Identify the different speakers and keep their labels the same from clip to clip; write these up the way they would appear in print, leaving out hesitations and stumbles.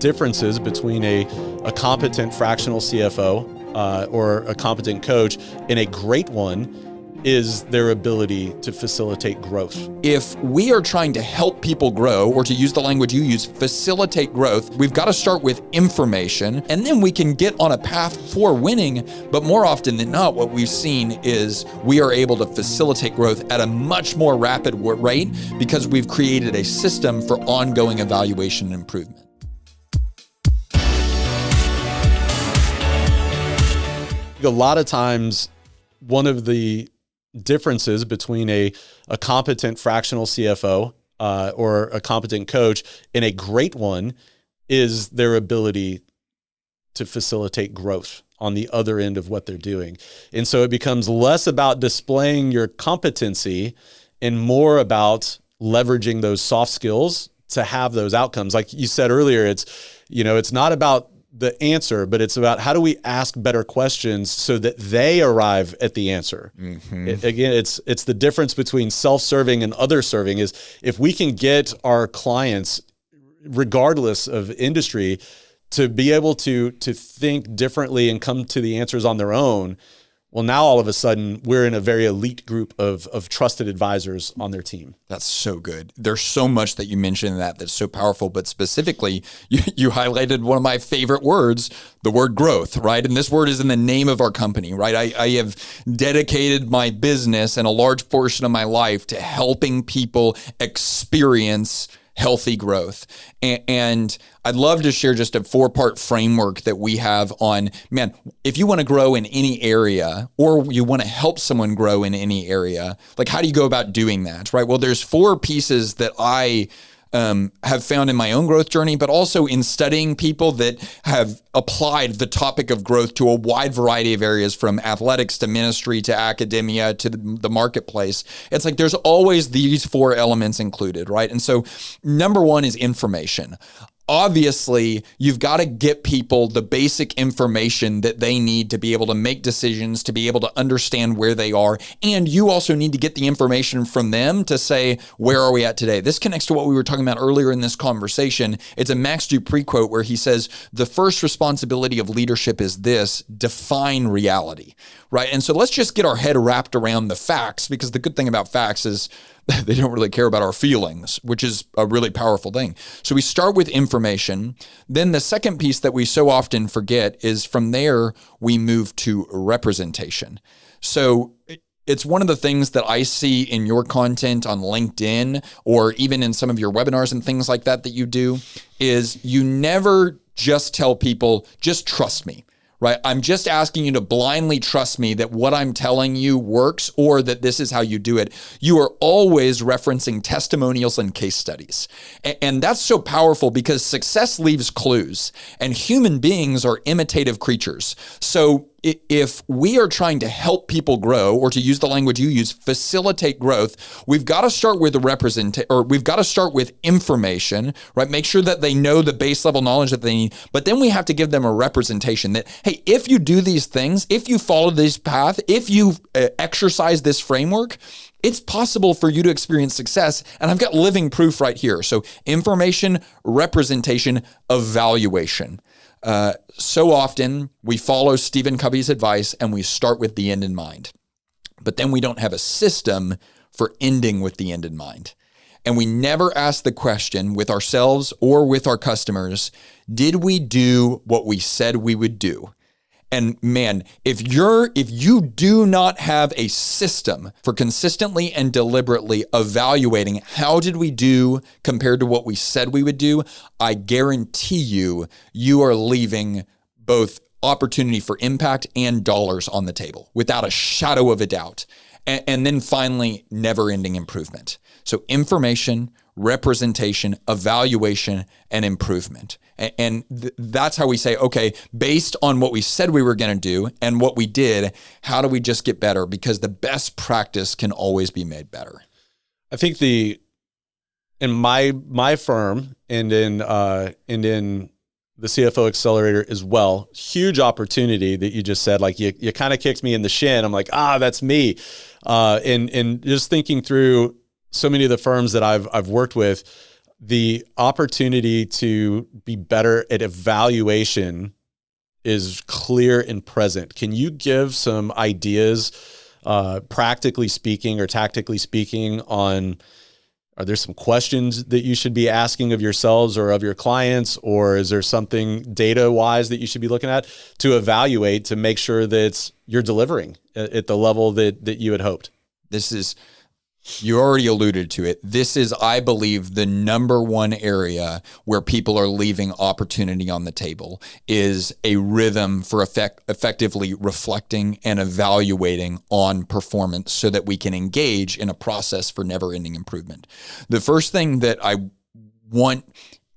Speaker 1: differences between a competent fractional CFO or a competent coach and a great one is their ability to facilitate growth.
Speaker 2: If we are trying to help people grow, or to use the language you use, facilitate growth, we've got to start with information, and then we can get on a path for winning. But more often than not, what we've seen is we are able to facilitate growth at a much more rapid rate because we've created a system for ongoing evaluation and improvement.
Speaker 1: A lot of times, one of the differences between a competent fractional CFO or a competent coach and a great one is their ability to facilitate growth on the other end of what they're doing. And so it becomes less about displaying your competency and more about leveraging those soft skills to have those outcomes. Like you said earlier, it's not about the answer, but it's about how do we ask better questions so that they arrive at the answer. Mm-hmm. It's the difference between self-serving and other-serving is if we can get our clients, regardless of industry, to be able to think differently and come to the answers on their own. Well, now all of a sudden we're in a very elite group of trusted advisors on their team.
Speaker 2: That's so good. There's so much that you mentioned in that's so powerful, but specifically you highlighted one of my favorite words, the word growth, right? And this word is in the name of our company, right? I have dedicated my business and a large portion of my life to helping people experience healthy growth. And I'd love to share just a 4-part framework that we have on, if you want to grow in any area or you want to help someone grow in any area, like how do you go about doing that, right? Well, there's 4 pieces that I have found in my own growth journey, but also in studying people that have applied the topic of growth to a wide variety of areas, from athletics to ministry to academia to the marketplace. It's like there's always these 4 elements included, right? And so number 1 is information. Obviously, you've got to get people the basic information that they need to be able to make decisions, to be able to understand where they are. And you also need to get the information from them to say, where are we at today? This connects to what we were talking about earlier in this conversation. It's a Max Dupree quote where he says, the first responsibility of leadership is this: define reality, right? And so let's just get our head wrapped around the facts, because the good thing about facts is they don't really care about our feelings, which is a really powerful thing. So we start with information. Then the second piece that we so often forget is from there, we move to representation. So it's one of the things that I see in your content on LinkedIn, or even in some of your webinars and things like that you do, is you never just tell people, just trust me. Right? I'm just asking you to blindly trust me that what I'm telling you works, or that this is how you do it. You are always referencing testimonials and case studies. And that's so powerful because success leaves clues, and human beings are imitative creatures. So if we are trying to help people grow, or to use the language you use, facilitate growth, we've got to start with we've got to start with information, right? Make sure that they know the base level knowledge that they need, but then we have to give them a representation that, hey, if you do these things, if you follow this path, if you exercise this framework, it's possible for you to experience success. And I've got living proof right here. So information, representation, evaluation. So often we follow Stephen Covey's advice and we start with the end in mind, but then we don't have a system for ending with the end in mind. And we never ask the question with ourselves or with our customers, did we do what we said we would do? And man, if you do not have a system for consistently and deliberately evaluating how did we do compared to what we said we would do, I guarantee you are leaving both opportunity for impact and dollars on the table without a shadow of a doubt. And then finally, never-ending improvement. So information, representation, evaluation, and improvement. And that's how we say, okay, based on what we said we were going to do and what we did, how do we just get better? Because the best practice can always be made better.
Speaker 1: I think in my firm and in the CFO Accelerator as well, huge opportunity that you just said, like you kind of kicked me in the shin. I'm like, that's me. And just thinking through so many of the firms that I've worked with, the opportunity to be better at evaluation is clear and present. Can you give some ideas, practically speaking or tactically speaking, on, are there some questions that you should be asking of yourselves or of your clients, or is there something data-wise that you should be looking at to evaluate to make sure that you're delivering at the level that you had hoped?
Speaker 2: You already alluded to it. This is, I believe, the number one area where people are leaving opportunity on the table, is a rhythm for effectively reflecting and evaluating on performance so that we can engage in a process for never-ending improvement. The first thing that I want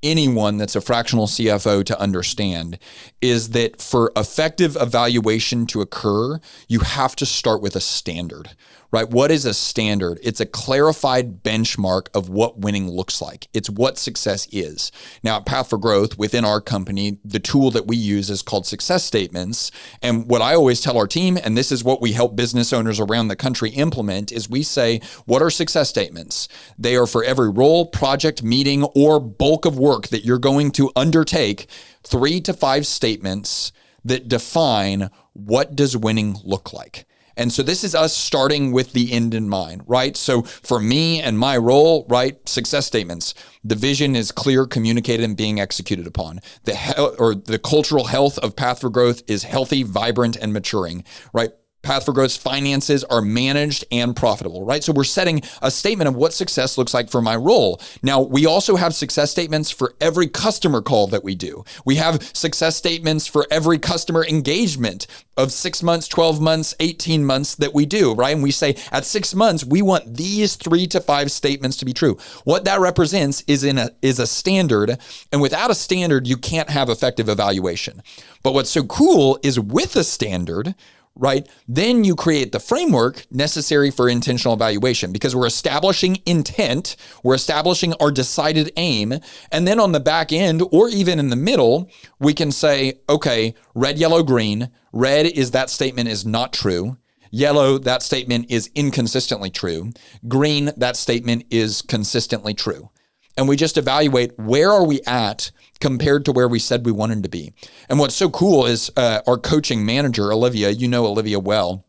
Speaker 2: anyone that's a fractional CFO to understand is that for effective evaluation to occur, you have to start with a standard, right? What is a standard? It's a clarified benchmark of what winning looks like. It's what success is. Now, at Path for Growth, within our company, the tool that we use is called success statements. And what I always tell our team, and this is what we help business owners around the country implement, is we say, what are success statements? They are for every role, project, meeting, or bulk of work that you're going to undertake, 3 to 5 statements that define what does winning look like. And so this is us starting with the end in mind, right? So for me and my role, right, success statements, the vision is clear, communicated, and being executed upon. The cultural health of Path for Growth is healthy, vibrant, and maturing, right? Path for Growth's finances are managed and profitable, right? So we're setting a statement of what success looks like for my role. Now, we also have success statements for every customer call that we do. We have success statements for every customer engagement of 6 months, 12 months, 18 months that we do, right? And we say at 6 months, we want these 3 to 5 statements to be true. What that represents is a standard. And without a standard, you can't have effective evaluation. But what's so cool is with a standard, right, then you create the framework necessary for intentional evaluation, because we're establishing intent, we're establishing our decided aim, and then on the back end, or even in the middle, we can say, okay, red, yellow, green. Red is that statement is not true. Yellow, that statement is inconsistently true. Green, that statement is consistently true. And we just evaluate, where are we at compared to where we said we wanted to be. And what's so cool is our coaching manager, Olivia, you know Olivia well,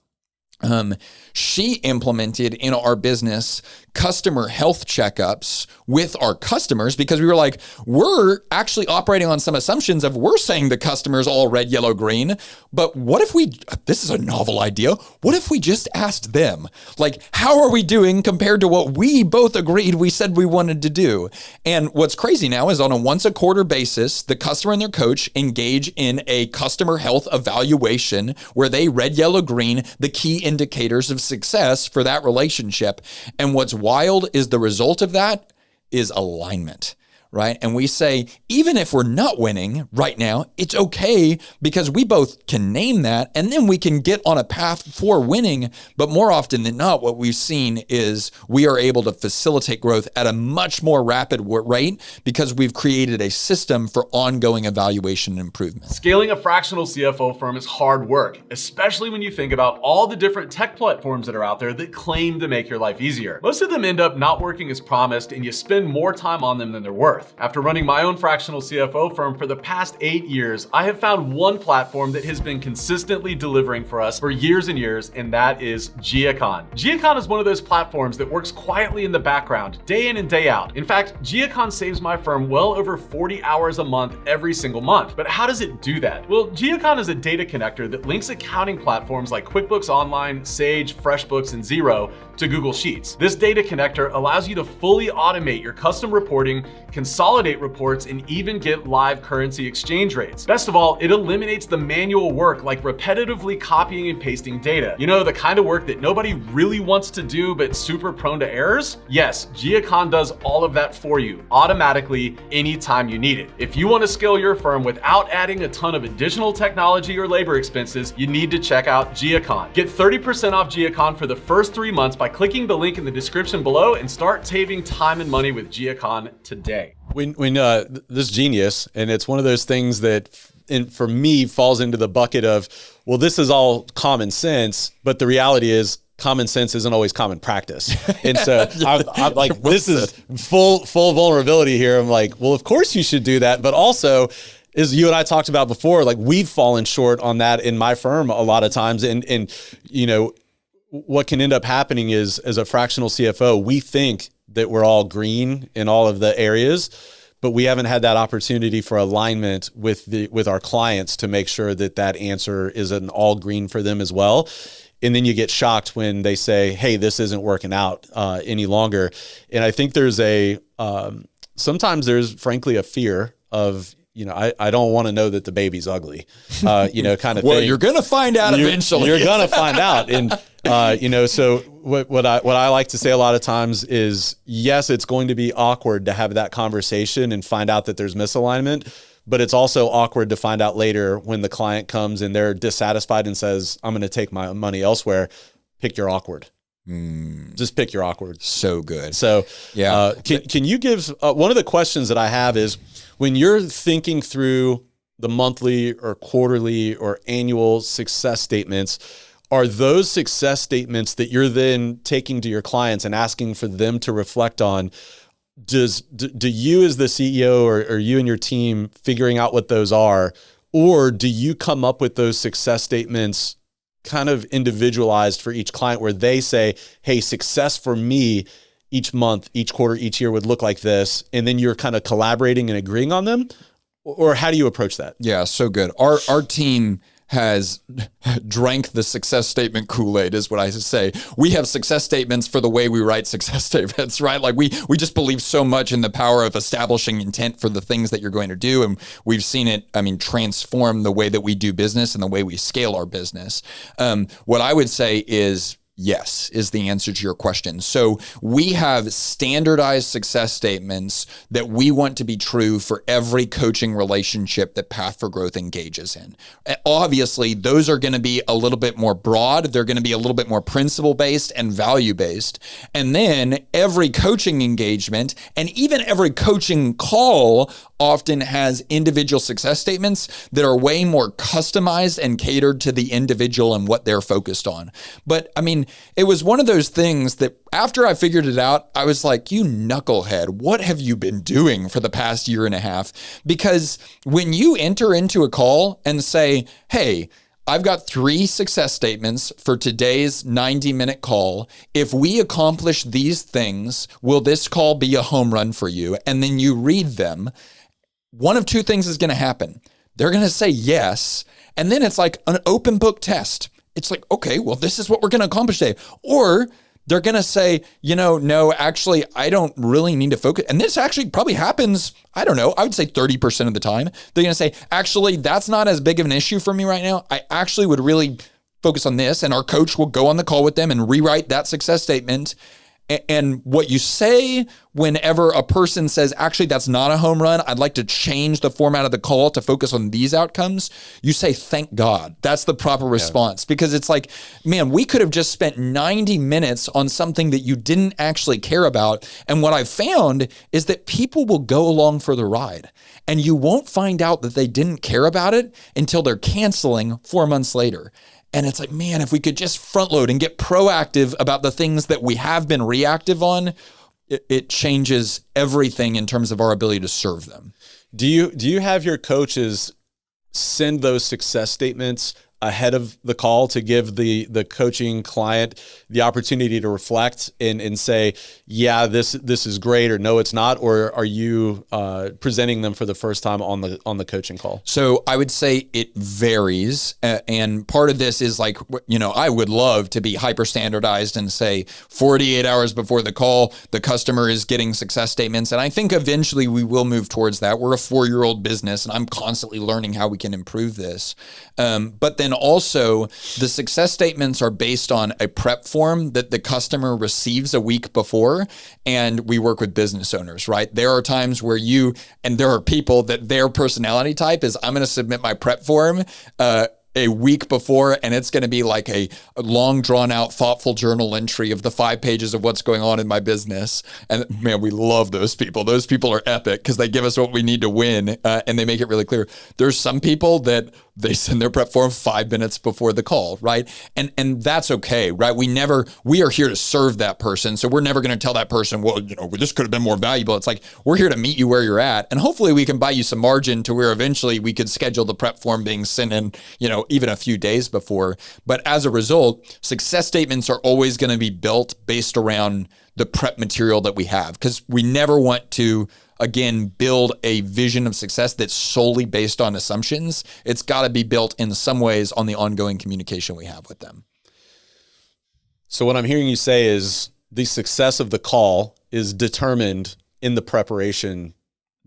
Speaker 2: she implemented in our business customer health checkups with our customers, because we were like, we're actually operating on some assumptions of, we're saying the customer's all red, yellow, green, but what if this is a novel idea. What if we just asked them, like, how are we doing compared to what we both agreed we said we wanted to do? And what's crazy now is on a once a quarter basis, the customer and their coach engage in a customer health evaluation where they red, yellow, green, the key indicators of success for that relationship. And what's wild is the result of that is alignment, right? And we say, even if we're not winning right now, it's okay, because we both can name that, and then we can get on a path for winning. But more often than not, what we've seen is we are able to facilitate growth at a much more rapid rate, because we've created a system for ongoing evaluation and improvement.
Speaker 3: Scaling a fractional CFO firm is hard work, especially when you think about all the different tech platforms that are out there that claim to make your life easier. Most of them end up not working as promised, and you spend more time on them than they're worth. After running my own fractional CFO firm for the past 8 years, I have found one platform that has been consistently delivering for us for years and years, and that is Giacon. Giacon is one of those platforms that works quietly in the background, day in and day out. In fact, Giacon saves my firm well over 40 hours a month every single month. But how does it do that? Well, Giacon is a data connector that links accounting platforms like QuickBooks Online, Sage, FreshBooks, and Xero to Google Sheets. This data connector allows you to fully automate your custom reporting, consolidate reports, and even get live currency exchange rates. Best of all, it eliminates the manual work like repetitively copying and pasting data. You know, the kind of work that nobody really wants to do but super prone to errors? Yes, Giacon does all of that for you automatically anytime you need it. If you want to scale your firm without adding a ton of additional technology or labor expenses, you need to check out Giacon. Get 30% off Giacon for the first 3 months by clicking the link in the description below, and start saving time and money with Giacon today.
Speaker 1: When this genius, and it's one of those things that for me falls into the bucket of, well, this is all common sense, but the reality is common sense isn't always common practice. And so I'm like, this is full vulnerability here. I'm like, well, of course you should do that. But also, as you and I talked about before, like we've fallen short on that in my firm a lot of times. And you know, what can end up happening is, as a fractional CFO, we think that we're all green in all of the areas, but we haven't had that opportunity for alignment with our clients to make sure that that answer isn't all green for them as well. And then you get shocked when they say, hey, this isn't working out any longer. And I think there's sometimes there's frankly a fear of, you know, I don't want to know that the baby's ugly, you know, kind of
Speaker 2: well,
Speaker 1: thing.
Speaker 2: you're going to find out eventually.
Speaker 1: You're going to find out. And, you know, so what I like to say a lot of times is, yes, it's going to be awkward to have that conversation and find out that there's misalignment, but it's also awkward to find out later when the client comes and they're dissatisfied and says, I'm going to take my money elsewhere. Pick your awkward. Just pick your awkward.
Speaker 2: So good.
Speaker 1: So
Speaker 2: yeah.
Speaker 1: Can you give, one of the questions that I have is, when you're thinking through the monthly or quarterly or annual success statements, are those success statements that you're then taking to your clients and asking for them to reflect on, do you as the CEO or you and your team figuring out what those are, or do you come up with those success statements kind of individualized for each client where they say, hey, success for me each month, each quarter, each year would look like this, and then you're kind of collaborating and agreeing on them? Or how do you approach that?
Speaker 2: Yeah, so good. Our team has drank the success statement Kool-Aid, is what I say. We have success statements for the way we write success statements, right? Like we just believe so much in the power of establishing intent for the things that you're going to do. And we've seen it, transform the way that we do business and the way we scale our business. What I would say is, yes, is the answer to your question. So we have standardized success statements that we want to be true for every coaching relationship that Path for Growth engages in. Obviously, those are going to be a little bit more broad. They're going to be a little bit more principle-based and value-based. And then every coaching engagement and even every coaching call often has individual success statements that are way more customized and catered to the individual and what they're focused on. But it was one of those things that after I figured it out, I was like, you knucklehead, what have you been doing for the past year and a half? Because when you enter into a call and say, hey, I've got 3 success statements for today's 90-minute call. If we accomplish these things, will this call be a home run for you? And then you read them. One of 2 things is going to happen. They're going to say yes. And then it's like an open book test. It's like, okay, well, this is what we're going to accomplish today. Or they're going to say, no, actually, I don't really need to focus. And this actually probably happens, I don't know, I would say 30% of the time. They're going to say, actually, that's not as big of an issue for me right now. I actually would really focus on this. And our coach will go on the call with them and rewrite that success statement. And what you say whenever a person says, actually, that's not a home run, I'd like to change the format of the call to focus on these outcomes, you say, thank God. That's the proper response. Because it's like, man, we could have just spent 90 minutes on something that you didn't actually care about. And what I've found is that people will go along for the ride. And you won't find out that they didn't care about it until they're canceling 4 months later. And it's like, man, if we could just front load and get proactive about the things that we have been reactive on, it changes everything in terms of our ability to serve them.
Speaker 1: Do you have your coaches send those success statements ahead of the call to give the coaching client the opportunity to reflect and say, yeah, this is great, or no, it's not? Or are you presenting them for the first time on the coaching call?
Speaker 2: So I would say it varies. And part of this is like, I would love to be hyper standardized and say 48 hours before the call, the customer is getting success statements. And I think eventually we will move towards that. We're a 4-year-old business and I'm constantly learning how we can improve this. But then also the success statements are based on a prep form that the customer receives a week before. And we work with business owners, right? There are times where there are people that their personality type is, I'm going to submit my prep form a week before, and it's going to be like a long drawn out, thoughtful journal entry of the 5 pages of what's going on in my business. And man, we love those people. Those people are epic because they give us what we need to win, and they make it really clear. There's some people that they send their prep form 5 minutes before the call, right? And that's okay, right? We are here to serve that person. So we're never going to tell that person, well, this could have been more valuable. It's like, we're here to meet you where you're at. And hopefully we can buy you some margin to where eventually we could schedule the prep form being sent in, even a few days before. But as a result, success statements are always going to be built based around the prep material that we have, because we never want to, again, build a vision of success that's solely based on assumptions. It's got to be built in some ways on the ongoing communication we have with them.
Speaker 1: So what I'm hearing you say is the success of the call is determined in the preparation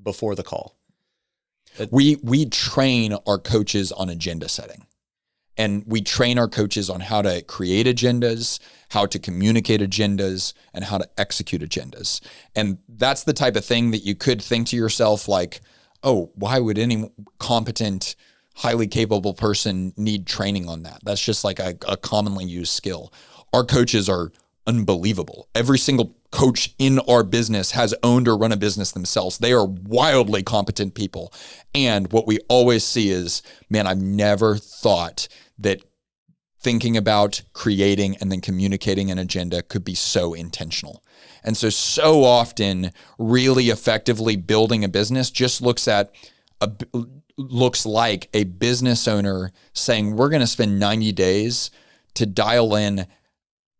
Speaker 1: before the call.
Speaker 2: We train our coaches on agenda setting. And we train our coaches on how to create agendas, how to communicate agendas, and how to execute agendas. And that's the type of thing that you could think to yourself like, oh, why would any competent, highly capable person need training on that? That's just like a commonly used skill. Our coaches are unbelievable. Every single coach in our business has owned or run a business themselves. They are wildly competent people. And what we always see is, man, I've never thought that thinking about creating and then communicating an agenda could be so intentional. And so often really effectively building a business just looks like a business owner saying, we're going to spend 90 days to dial in,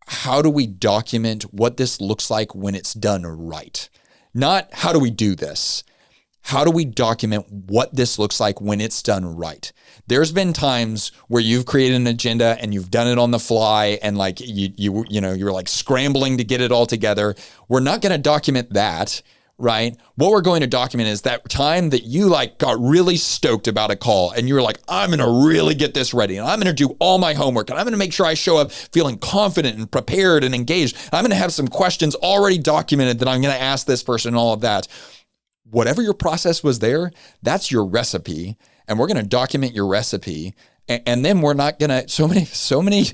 Speaker 2: how do we document what this looks like when it's done right? Not how do we do this? How do we document what this looks like when it's done right? There's been times where you've created an agenda and you've done it on the fly and like you're like scrambling to get it all together. We're not going to document that, right? What we're going to document is that time that you like got really stoked about a call and you were like, I'm going to really get this ready and I'm going to do all my homework and I'm going to make sure I show up feeling confident and prepared and engaged. I'm going to have some questions already documented that I'm going to ask this person and all of that. Whatever your process was there, that's your recipe. And we're going to document your recipe. And then we're not going to, so many,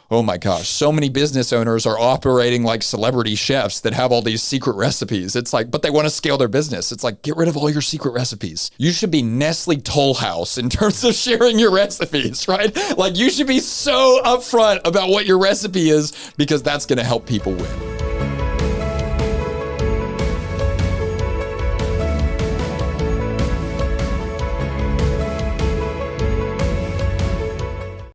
Speaker 2: oh my gosh, so many business owners are operating like celebrity chefs that have all these secret recipes. It's like, but they want to scale their business. It's like, get rid of all your secret recipes. You should be Nestle Toll House in terms of sharing your recipes, right? Like you should be so upfront about what your recipe is because that's going to help people win.